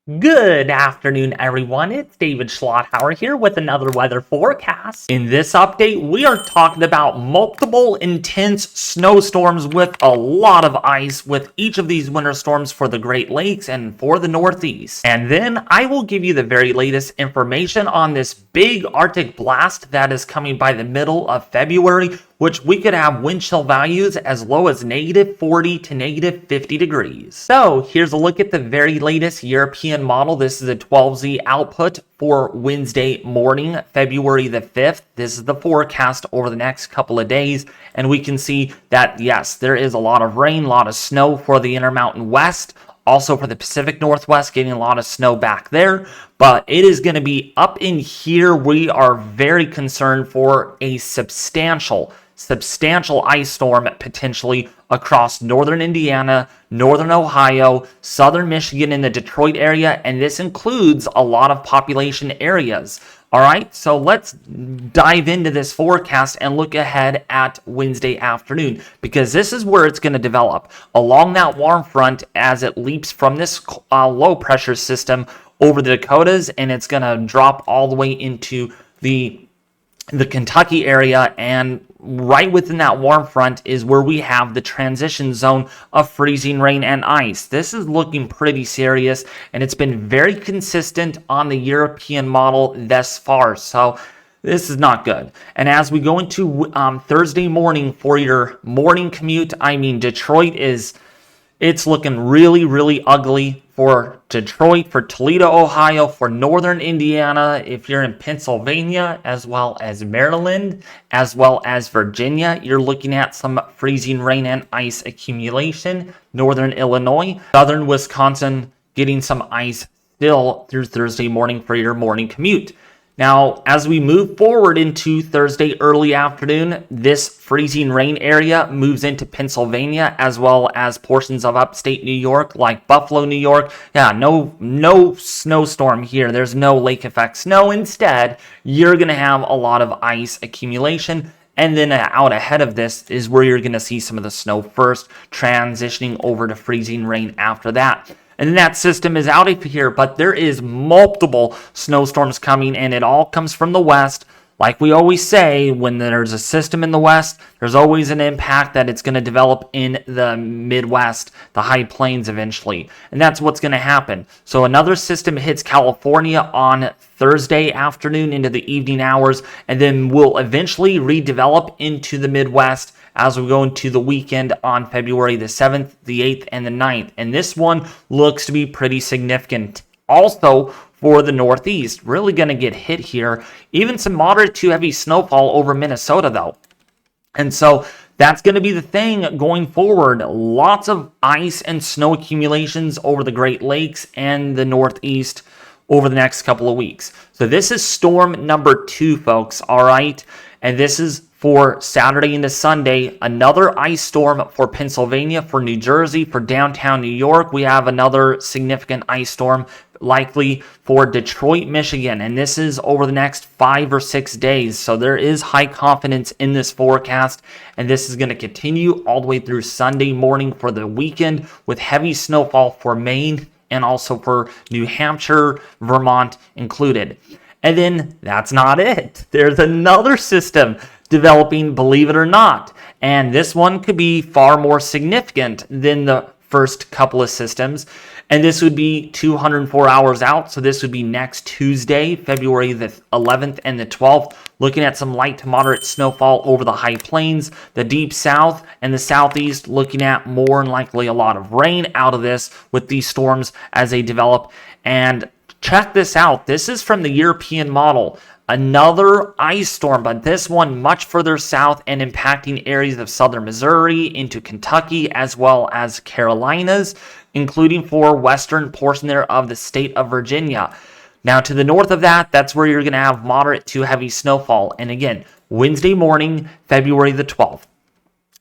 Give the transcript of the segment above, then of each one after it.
Good afternoon, everyone. It's David Schlotthauer here with another weather forecast. In this update, we are talking about multiple intense snowstorms with a lot of ice with each of these winter storms for the Great Lakes and for the Northeast. And then I will give you the very latest information on this big Arctic blast that is coming by the middle of February, which we could have wind chill values as low as -40 to -50 degrees. So here's a look at the very latest European model. This is a 12Z output for Wednesday morning, February the 5th. This is the forecast over the next couple of days. And we can see that, yes, there is a lot of rain, a lot of snow for the Intermountain West. Also for the Pacific Northwest, getting a lot of snow back there. But it is going to be up in here. We are very concerned for a substantial ice storm potentially across northern Indiana, northern Ohio, southern Michigan, in the Detroit area, and this includes a lot of population areas. All right, so let's dive into this forecast and look ahead at Wednesday afternoon, because this is where it's going to develop along that warm front as it leaps from this low pressure system over the Dakotas, and it's going to drop all the way into the Kentucky area, and right within that warm front is where we have the transition zone of freezing rain and ice. This is looking pretty serious, and it's been very consistent on the European model thus far, so this is not good. And as we go into Thursday morning for your morning commute, Detroit it's looking really, really ugly for Detroit, for Toledo, Ohio, for northern Indiana, if you're in Pennsylvania, as well as Maryland, as well as Virginia, you're looking at some freezing rain and ice accumulation. Northern Illinois, southern Wisconsin, getting some ice still through Thursday morning for your morning commute. Now, as we move forward into Thursday early afternoon, this freezing rain area moves into Pennsylvania as well as portions of upstate New York, like Buffalo, New York. Yeah, no snowstorm here. There's no lake effect snow. Instead, you're going to have a lot of ice accumulation. And then out ahead of this is where you're going to see some of the snow first, transitioning over to freezing rain after that. And that system is out of here, but there is multiple snowstorms coming, and it all comes from the west. Like we always say, when there's a system in the west, there's always an impact that it's going to develop in the Midwest, the high plains eventually. And that's what's going to happen. So another system hits California on Thursday afternoon into the evening hours, and then will eventually redevelop into the Midwest as we go into the weekend on February the 7th, the 8th, and the 9th. And this one looks to be pretty significant. Also, for the Northeast, really going to get hit here. Even some moderate to heavy snowfall over Minnesota, though. And so that's going to be the thing going forward. Lots of ice and snow accumulations over the Great Lakes and the Northeast over the next couple of weeks. So this is storm number 2, folks, all right? And this is for Saturday into Sunday. Another ice storm for Pennsylvania, for New Jersey, for downtown New York. We have another significant ice storm likely for Detroit, Michigan, and this is over the next 5 or 6 days. So there is high confidence in this forecast, and this is going to continue all the way through Sunday morning for the weekend, with heavy snowfall for Maine and also for New Hampshire, Vermont included. And then that's not it. There's another system developing, believe it or not, and this one could be far more significant than the first couple of systems, and this would be 204 hours out. So this would be next Tuesday, February the 11th and the 12th, looking at some light to moderate snowfall over the high plains, the deep south and the southeast, looking at more than likely a lot of rain out of this with these storms as they develop. And check this out. This is from the European model. Another ice storm, but this one much further south and impacting areas of southern Missouri into Kentucky as well as Carolinas, including for western portion there of the state of Virginia. Now to the north of that, that's where you're going to have moderate to heavy snowfall. And again, Wednesday morning, February the 12th.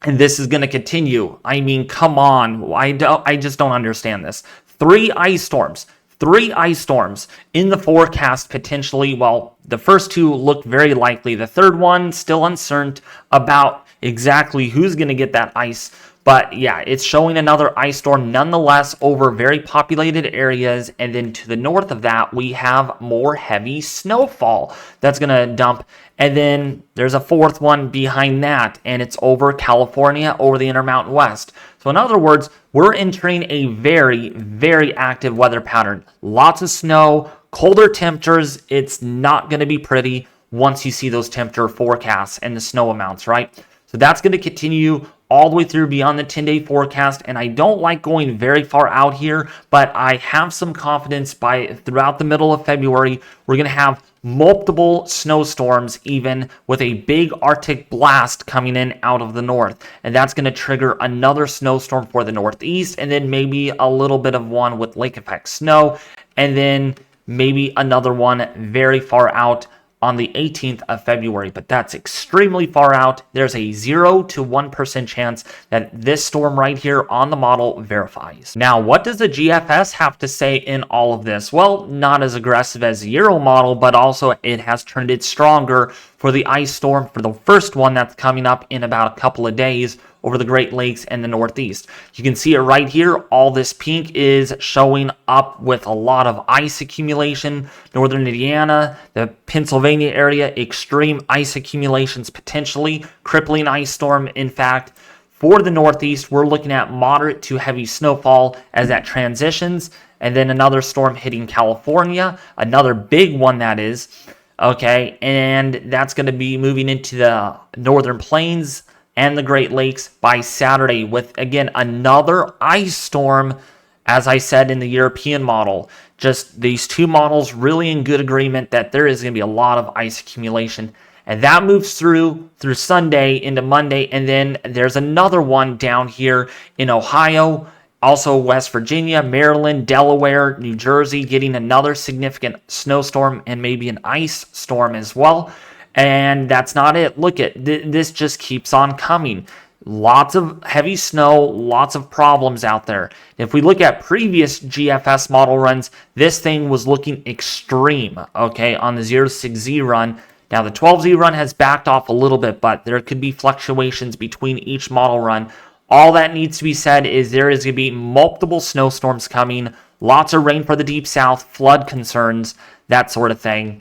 And this is going to continue. Come on. I just don't understand this. 3 ice storms in the forecast potentially. Well, the first 2 look very likely. The third one, still uncertain about exactly who's going to get that ice But yeah, it's showing another ice storm nonetheless over very populated areas. And then to the north of that, we have more heavy snowfall that's going to dump. And then there's a fourth one behind that, and it's over California, over the Intermountain West. So in other words, we're entering a very, very active weather pattern. Lots of snow, colder temperatures. It's not going to be pretty once you see those temperature forecasts and the snow amounts, right? So that's going to continue all the way through beyond the 10-day forecast, and I don't like going very far out here, but I have some confidence throughout the middle of February, we're going to have multiple snowstorms, even with a big Arctic blast coming in out of the north, and that's going to trigger another snowstorm for the Northeast, and then maybe a little bit of one with lake effect snow, and then maybe another one very far out on the 18th of February, but that's extremely far out. There's a 0 to 1% chance that this storm right here on the model verifies. Now, what does the GFS have to say in all of this? Well, not as aggressive as the Euro model, but also it has turned it stronger for the ice storm, for the first one that's coming up in about a couple of days over the Great Lakes and the Northeast. You can see it right here. All this pink is showing up with a lot of ice accumulation. Northern Indiana, the Pennsylvania area, extreme ice accumulations potentially. Crippling ice storm, in fact. For the Northeast, we're looking at moderate to heavy snowfall as that transitions. And then another storm hitting California. Another big one, that is. Okay, and that's going to be moving into the northern plains and the Great Lakes by Saturday with, again, another ice storm, as I said in the European model. Just these two models really in good agreement that there is going to be a lot of ice accumulation. And that moves through Sunday into Monday, and then there's another one down here in Ohio, also West Virginia, Maryland, Delaware, New Jersey, getting another significant snowstorm and maybe an ice storm as well. And that's not it. Look at this, just keeps on coming. Lots of heavy snow, lots of problems out there. If we look at previous GFS model runs, this thing was looking extreme, okay, on the 0-6Z run. Now the 12Z run has backed off a little bit, but there could be fluctuations between each model run. All that needs to be said is there is going to be multiple snowstorms coming, lots of rain for the deep south, flood concerns, that sort of thing.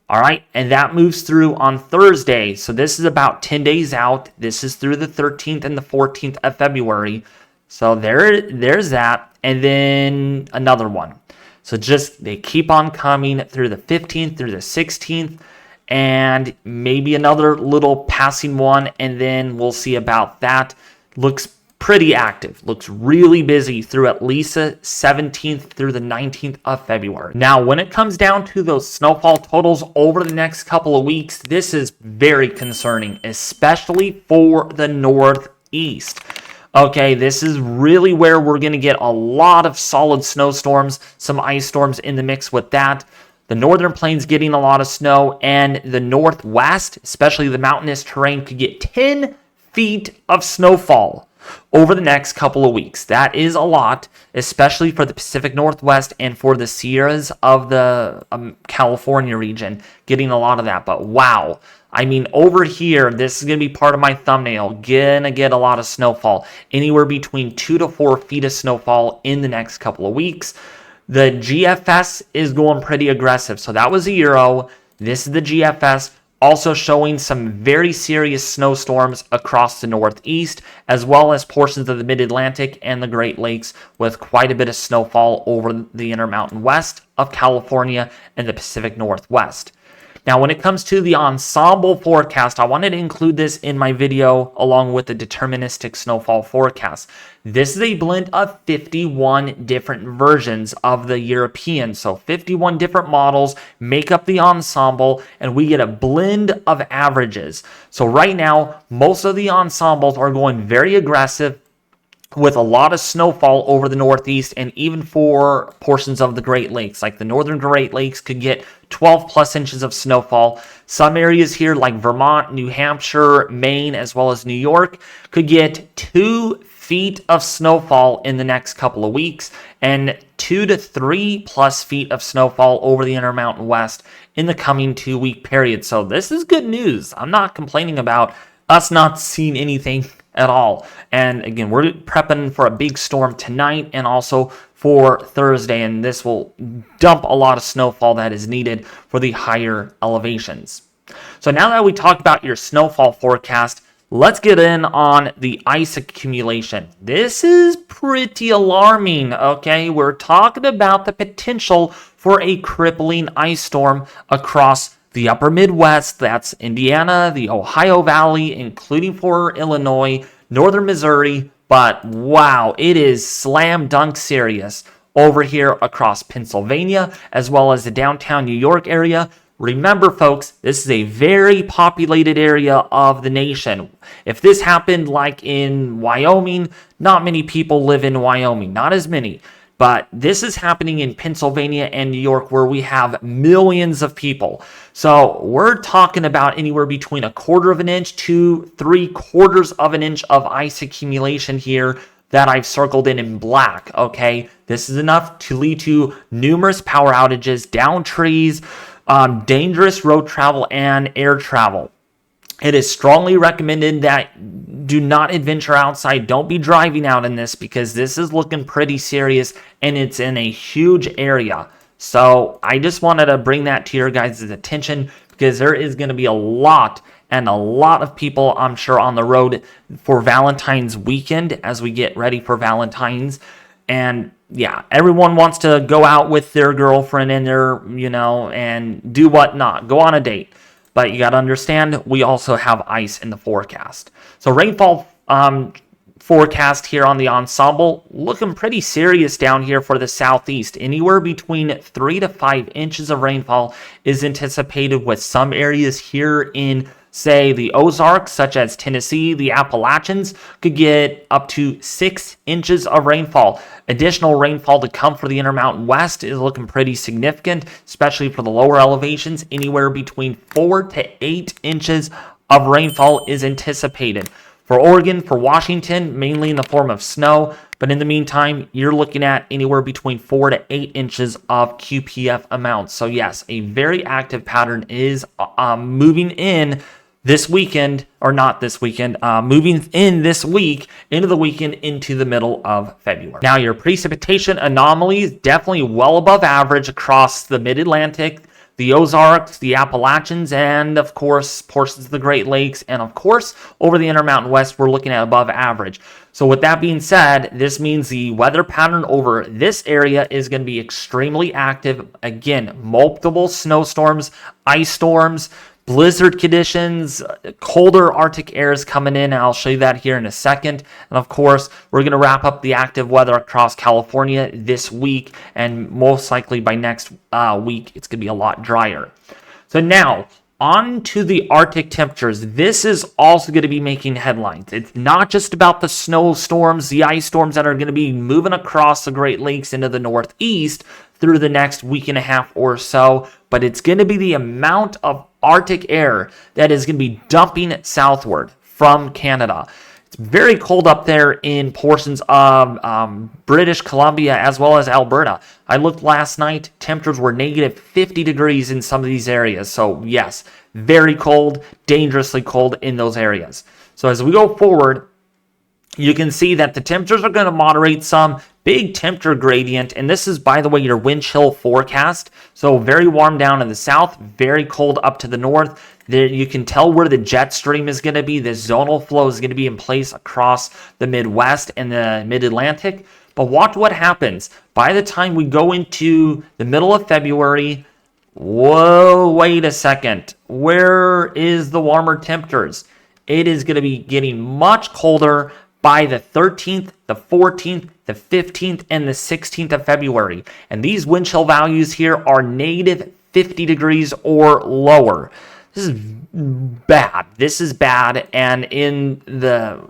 All right, and that moves through on Thursday. So this is about 10 days out. This is through the 13th and the 14th of February. So there's that. And then another one. So just they keep on coming through the 15th, through the 16th, and maybe another little passing one. And then we'll see about that. Looks pretty active, looks really busy through at least the 17th through the 19th of February. Now, when it comes down to those snowfall totals over the next couple of weeks, this is very concerning, especially for the Northeast. Okay, this is really where we're going to get a lot of solid snowstorms, some ice storms in the mix with that. The northern plains getting a lot of snow, and the Northwest, especially the mountainous terrain, could get 10 feet of snowfall over the next couple of weeks. That is a lot, especially for the Pacific Northwest and for the Sierras of the California region, getting a lot of that. But wow, I mean, over here, this is going to be part of my thumbnail, gonna get a lot of snowfall, anywhere between 2 to 4 feet of snowfall in the next couple of weeks. The GFS is going pretty aggressive. So that was the Euro. This is the GFS. Also showing some very serious snowstorms across the Northeast, as well as portions of the Mid-Atlantic and the Great Lakes, with quite a bit of snowfall over the Intermountain West of California and the Pacific Northwest. Now, when it comes to the ensemble forecast, I wanted to include this in my video along with the deterministic snowfall forecast. This is a blend of 51 different versions of the European. So 51 different models make up the ensemble, and we get a blend of averages. So right now, most of the ensembles are going very aggressive, with a lot of snowfall over the Northeast and even for portions of the Great Lakes. Like the northern Great Lakes could get 12 plus inches of snowfall. Some areas here like Vermont, New Hampshire, Maine, as well as New York could get 2 feet of snowfall in the next couple of weeks, and 2 to 3 plus feet of snowfall over the Intermountain West in the coming 2-week period. So this is good news. I'm not complaining about us not seeing anything at all. And again, we're prepping for a big storm tonight and also for Thursday, and this will dump a lot of snowfall that is needed for the higher elevations. So now that we talked about your snowfall forecast, let's get in on the ice accumulation. This is pretty alarming, okay? We're talking about the potential for a crippling ice storm across the upper Midwest. That's Indiana, the Ohio Valley, including for Illinois, northern Missouri. But wow, it is slam dunk serious over here across Pennsylvania, as well as the downtown New York area. Remember, folks, this is a very populated area of the nation. If this happened like in Wyoming, not many people live in Wyoming, not as many. But this is happening in Pennsylvania and New York, where we have millions of people. So we're talking about anywhere between 1/4 of an inch to 3/4 of an inch of ice accumulation here that I've circled in black, okay? This is enough to lead to numerous power outages, down trees, dangerous road travel, and air travel. It is strongly recommended that do not adventure outside. Don't be driving out in this, because this is looking pretty serious and it's in a huge area. So I just wanted to bring that to your guys' attention, because there is going to be a lot of people, I'm sure, on the road for Valentine's weekend as we get ready for Valentine's. And yeah, everyone wants to go out with their girlfriend and their, and do whatnot, go on a date. But you got to understand, we also have ice in the forecast. So rainfall forecast here on the ensemble, looking pretty serious down here for the southeast. Anywhere between 3 to 5 inches of rainfall is anticipated, with some areas here in, say, the Ozarks, such as Tennessee, the Appalachians, could get up to 6 inches of rainfall. Additional rainfall to come for the Intermountain West is looking pretty significant, especially for the lower elevations. Anywhere between 4 to 8 inches of rainfall is anticipated. For Oregon, for Washington, mainly in the form of snow, but in the meantime, you're looking at anywhere between 4 to 8 inches of QPF amounts. So yes, a very active pattern is moving in this weekend, or not this weekend, moving in this week into the weekend into the middle of February. Now, your precipitation anomalies definitely well above average across the Mid-Atlantic, the Ozarks, the Appalachians, and of course portions of the Great Lakes, and of course over the Intermountain West we're looking at above average. So with that being said, this means the weather pattern over this area is going to be extremely active. Again, multiple snowstorms, ice storms, blizzard conditions, colder Arctic airs coming in. I'll show you that here in a second. And of course, we're going to wrap up the active weather across California this week, and most likely by next week, it's going to be a lot drier. So now, on to the Arctic temperatures. This is also going to be making headlines. It's not just about the snowstorms, the ice storms that are going to be moving across the Great Lakes into the Northeast through the next week and a half or so, but it's going to be the amount of Arctic air that is going to be dumping southward from Canada. It's very cold up there in portions of British Columbia as well as Alberta. I looked last night, temperatures were negative 50 degrees in some of these areas. So yes, very cold, dangerously cold in those areas. So as we go forward, you can see that the temperatures are going to moderate some. Big temperature gradient, and this is, by the way, your wind chill forecast. So very warm down in the south, very cold up to the north. There you can tell where the jet stream is going to be. The zonal flow is going to be in place across the Midwest and the Mid-Atlantic. But watch what happens. By the time we go into the middle of February, whoa, wait a second. Where is the warmer temperatures? It is going to be getting much colder by the 13th, the 14th, the 15th, and the 16th of February. And these wind chill values here are negative 50 degrees or lower. This is bad. This is bad. And in the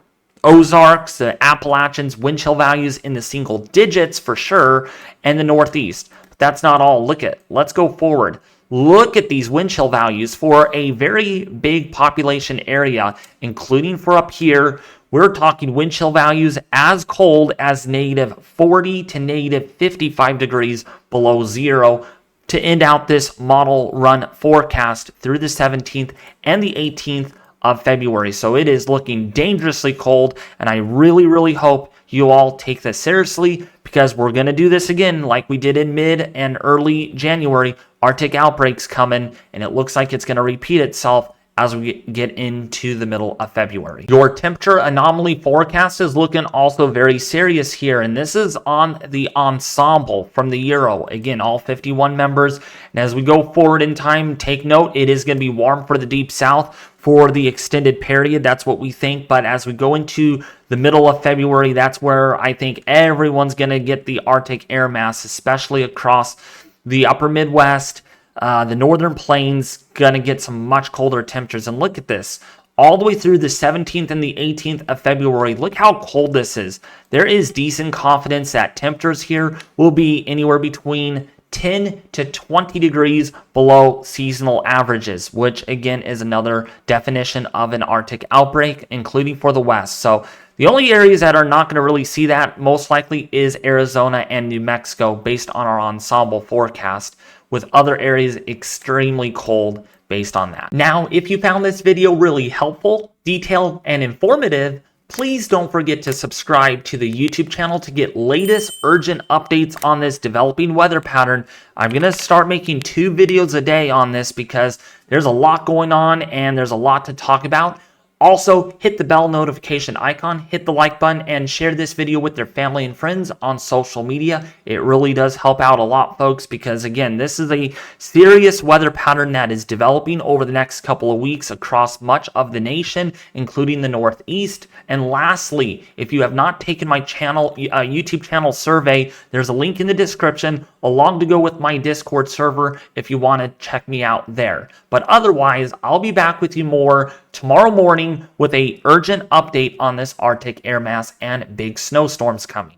Ozarks, the Appalachians, wind chill values in the single digits for sure, and the Northeast. But that's not all. Let's go forward. Look at these wind chill values for a very big population area, including for up here. We're talking wind chill values as cold as negative 40 to negative 55 degrees below zero to end out this model run forecast through the 17th and the 18th of February. So it is looking dangerously cold, and I really, really hope you all take this seriously, because we're going to do this again like we did in mid and early January. Arctic outbreaks coming, and it looks like it's going to repeat itself as we get into the middle of February. Your temperature anomaly forecast is looking also very serious here, and this is on the ensemble from the Euro. Again, all 51 members. And as we go forward in time, take note, it is going to be warm for the deep south for the extended period. That's what we think. But as we go into the middle of February, that's where I think everyone's going to get the Arctic air mass, especially across the upper Midwest. The northern plains going to get some much colder temperatures. And look at this. All the way through the 17th and the 18th of February, look how cold this is. There is decent confidence that temperatures here will be anywhere between 10 to 20 degrees below seasonal averages, which again is another definition of an Arctic outbreak, including for the West. So the only areas that are not going to really see that most likely is Arizona and New Mexico based on our ensemble forecast, with other areas extremely cold based on that. Now, if you found this video really helpful, detailed, and informative, please don't forget to subscribe to the YouTube channel to get latest urgent updates on this developing weather pattern. I'm going to start making 2 videos a day on this because there's a lot going on and there's a lot to talk about. Also, hit the bell notification icon, hit the like button, and share this video with their family and friends on social media. It really does help out a lot, folks, because again, this is a serious weather pattern that is developing over the next couple of weeks across much of the nation, including the Northeast. And lastly, if you have not taken my channel, YouTube channel survey, there's a link in the description along to go with my Discord server if you want to check me out there. But otherwise, I'll be back with you more tomorrow morning with a urgent update on this Arctic air mass and big snowstorms coming.